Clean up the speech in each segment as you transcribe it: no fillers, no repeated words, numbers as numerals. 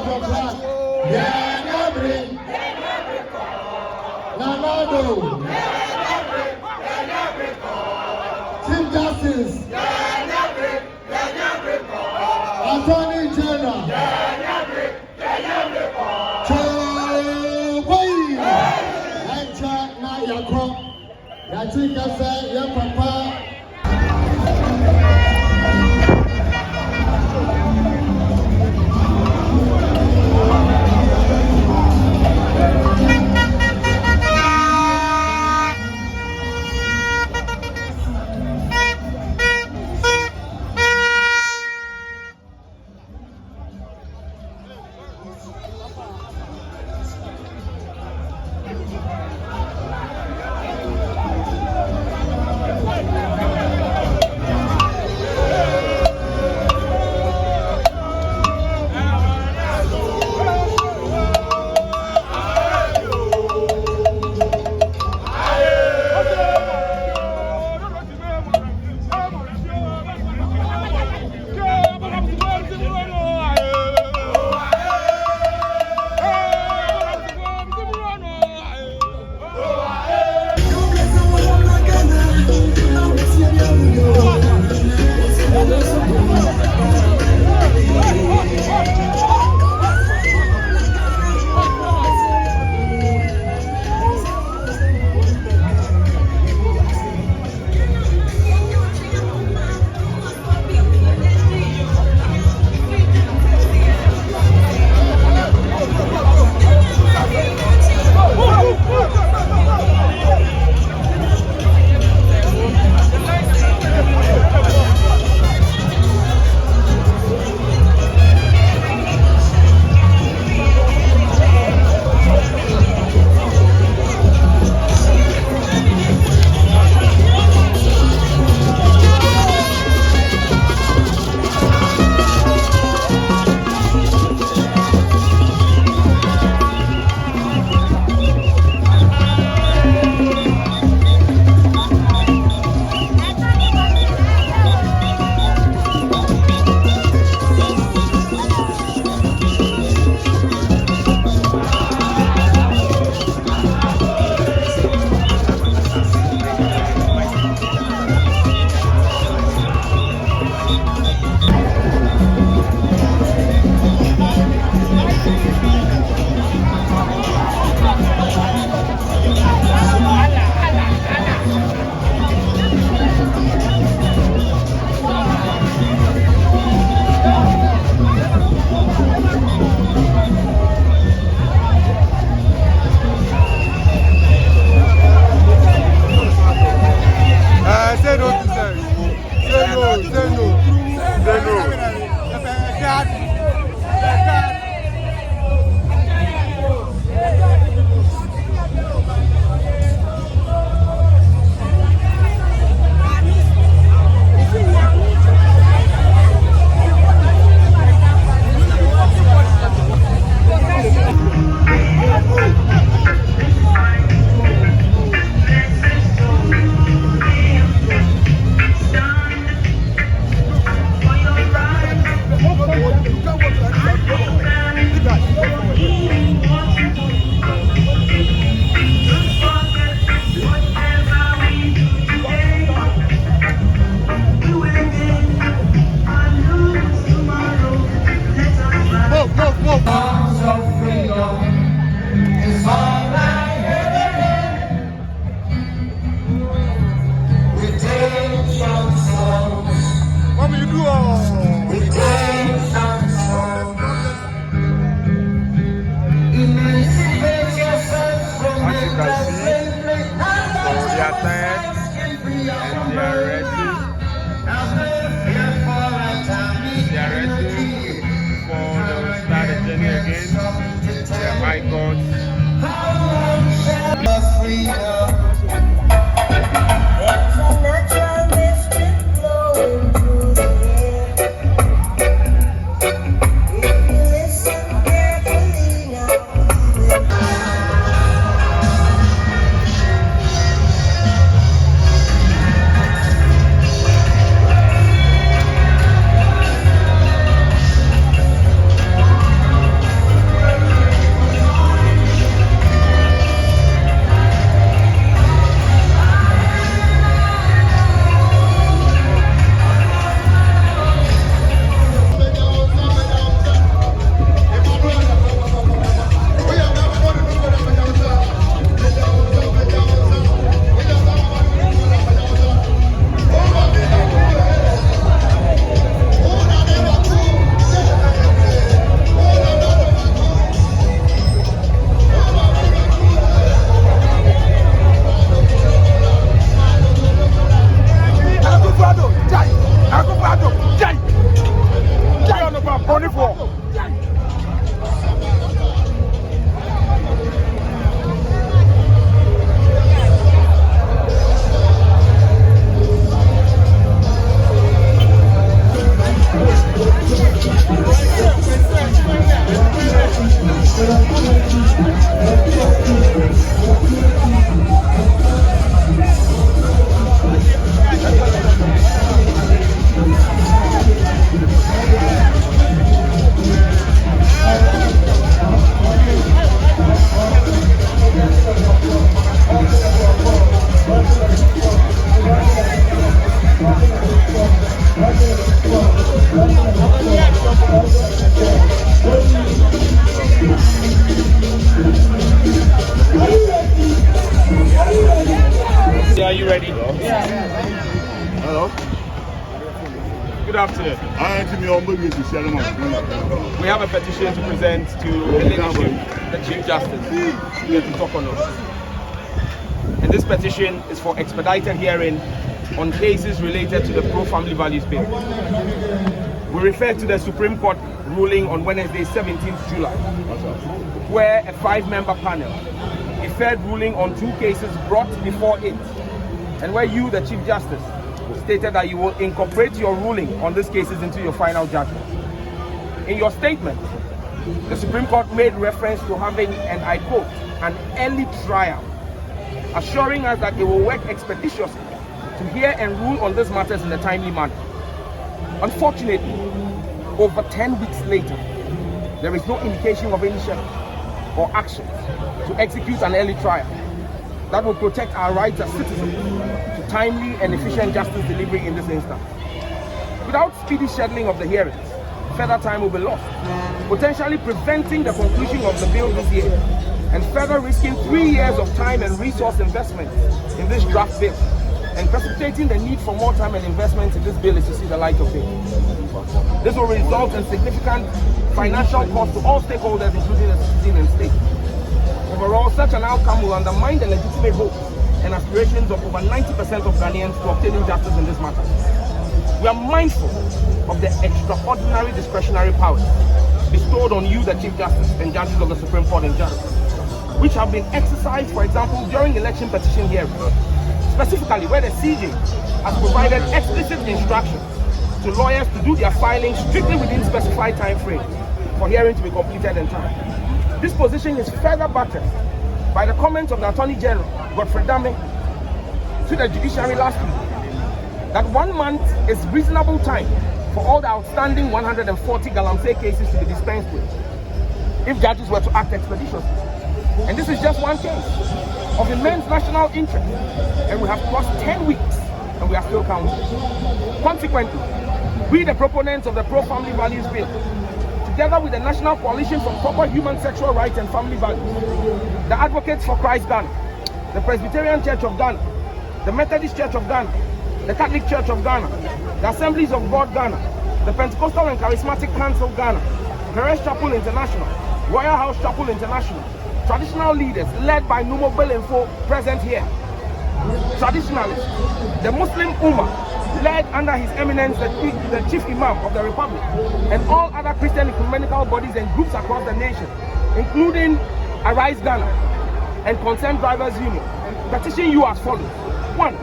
your flag. Yeah, every. Nanado. Chief Justice. Attorney General. Papa. afternoon. We have a petition to present to the leadership, the Chief Justice, here to talk on us. And this petition is for expedited hearing on cases related to the pro-family values bill. We refer to the Supreme Court ruling on Wednesday, 17th July, where a 5-member panel deferred ruling on 2 cases brought before it, and where you, the Chief Justice, stated that you will incorporate your ruling on these cases into your final judgment. In your statement, the Supreme Court made reference to having, and I quote, an early trial, assuring us that it will work expeditiously to hear and rule on these matters in a timely manner. Unfortunately, over 10 weeks later, there is no indication of any schedule or action to execute an early trial that will protect our rights as citizens to timely and efficient justice delivery in this instance. Without speedy scheduling of the hearings, further time will be lost, potentially preventing the conclusion of the bill this year, and further risking 3 years of time and resource investment in this draft bill, and precipitating the need for more time and investment in this bill is to see the light of day. This will result in significant financial cost to all stakeholders, including the citizen and state. Overall, such an outcome will undermine the legitimate hopes and aspirations of over 90% of Ghanaians to obtaining justice in this matter. We are mindful of the extraordinary discretionary powers bestowed on you, the Chief Justice, and judges of the Supreme Court in general, which have been exercised, for example, during election petition hearings, specifically where the CJ has provided explicit instructions to lawyers to do their filing strictly within specified time frames for hearing to be completed in time. This position is further backed by the comments of the Attorney General, Godfrey Dame, to the judiciary last week, that 1 month is reasonable time for all the outstanding 140 Galamsey cases to be dispensed with, if judges were to act expeditiously. And this is just one case of immense national interest, and we have crossed 10 weeks and we are still counting. Consequently, we, the proponents of the Pro-Family Values Bill, together with the National Coalition for Proper Human Sexual Rights and Family Values, the Advocates for Christ Ghana, the Presbyterian Church of Ghana, the Methodist Church of Ghana, the Catholic Church of Ghana, the Assemblies of God Ghana, the Pentecostal and Charismatic Council Ghana, Perez Chapel International, Royal House Chapel International, traditional leaders led by Numo Belenfo present here, traditionalists, the Muslim Ummah led under His Eminence the Chief Imam of the Republic, and all other Christian ecumenical bodies and groups across the nation, including Arise Ghana and Concerned Drivers Union, petition you as follows. 1,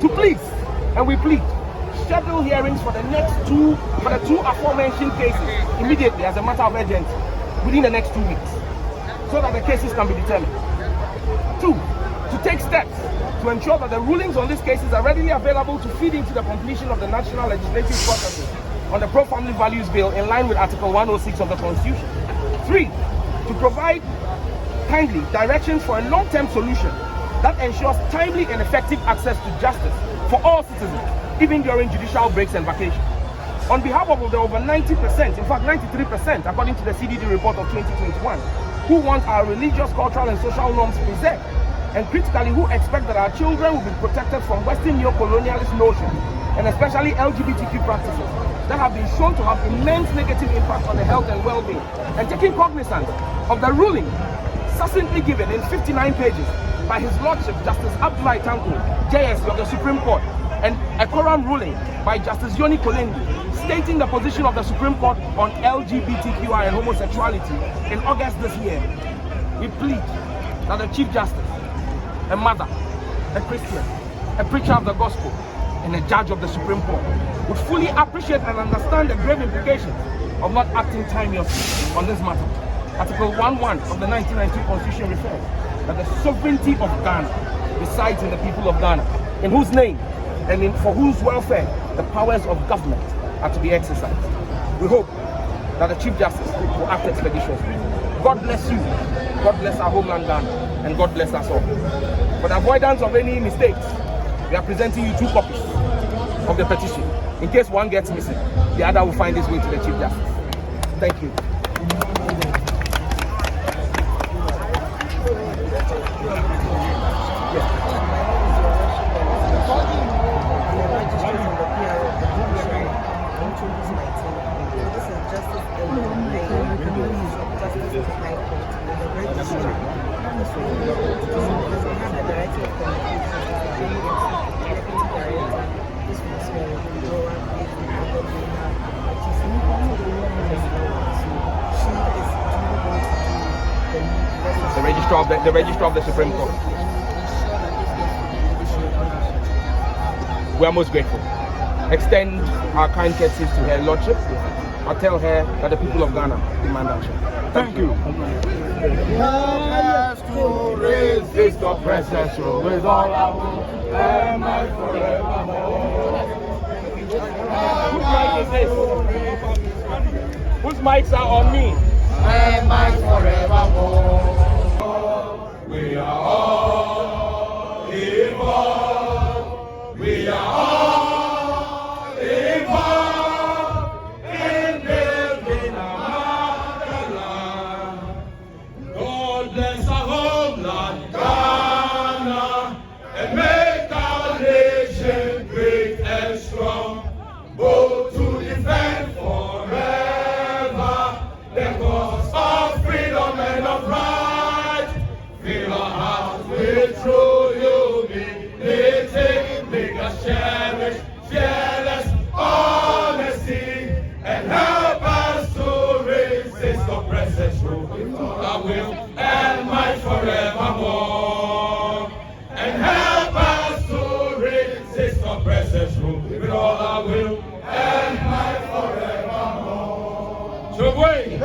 to please, and we plead, schedule hearings for the two aforementioned cases immediately as a matter of urgency within the next 2 weeks, so that the cases can be determined. 2, to take steps to ensure that the rulings on these cases are readily available to feed into the completion of the national legislative processes on the Pro-Family Values Bill in line with Article 106 of the Constitution. 3, to provide kindly directions for a long-term solution that ensures timely and effective access to justice for all citizens, even during judicial breaks and vacations. On behalf of the over 90%, in fact 93%, according to the CDD report of 2021, who want our religious, cultural, and social norms preserved, and critically who expect that our children will be protected from Western neo-colonialist notions, and especially LGBTQ practices that have been shown to have immense negative impact on the health and well-being, and taking cognizance of the ruling succinctly given in 59 pages by His Lordship Justice Abdullahi Tanko, JSC of the Supreme Court, and a quorum ruling by Justice Yoni Kolendi stating the position of the Supreme Court on LGBTQI and homosexuality in August this year, we plead that the Chief Justice, a mother, a Christian, a preacher of the gospel, and a judge of the Supreme Court would fully appreciate and understand the grave implications of not acting timeously on this matter. Article 1.1 of the 1992 Constitution refers that the sovereignty of Ghana resides in the people of Ghana, in whose name and for whose welfare the powers of government are to be exercised. We hope that the Chief Justice will act expeditiously. God bless you, God bless our homeland Ghana, and God bless us all. For the avoidance of any mistakes, we are presenting you 2 copies of the petition. In case one gets missing, the other will find its way to the Chief Justice. Thank you. introduce my team. So this is Justice Justice is High Court with the registrar. Because we have the Director of Communications, the Deputy Director, this was Laura, and then we have Petition. So she is going to do the registrar of the Supreme Court. We are most grateful. Extend our kind courtesies to her lordship. I'll tell her that the people of Ghana demand action. Thank you. Help us to resist oppression with all our might and might forevermore. Whose mic is this? Whose mics are on me? And might forevermore. We are all involved. We are all involved in building our motherland. God bless our homeland, Ghana, and make our nation great and strong, both to defend forever the cause of freedom and of right. Fill our hearts with true humility, make us cherish fearless honesty, and help us to resist oppressors with all our will and might forevermore. And help us to resist oppressors with all our will and might forevermore. Chobwe!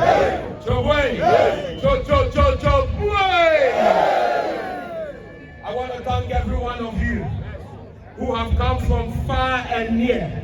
Chobwe! Chobwe! I want to thank every one of you who have come from far and near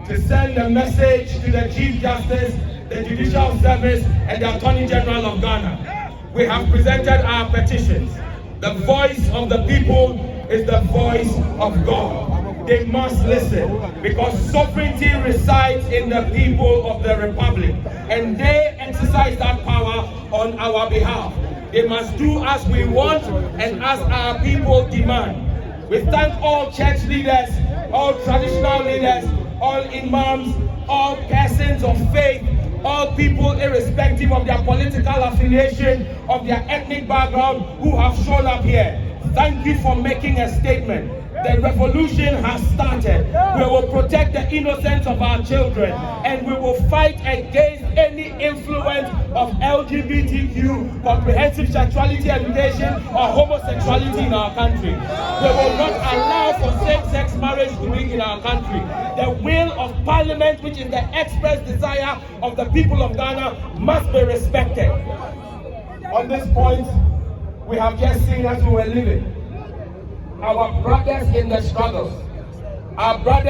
to send a message to the Chief Justice, the Judicial Service, and the Attorney General of Ghana. We have presented our petitions. The voice of the people is the voice of God. They must listen because sovereignty resides in the people of the Republic, and they exercise that power on our behalf. They must do as we want and as our people demand. We thank all church leaders, all traditional leaders, all imams, all persons of faith, all people irrespective of their political affiliation, of their ethnic background, who have shown up here. Thank you for making a statement. The revolution has started. We will protect the innocence of our children, and we will fight against any influence of LGBTQ, comprehensive sexuality education, or homosexuality in our country. We will not allow for same-sex marriage to be in our country. The will of Parliament, which is the express desire of the people of Ghana, must be respected. On this point, we have just seen as we were living. Our brothers in the struggle, our brothers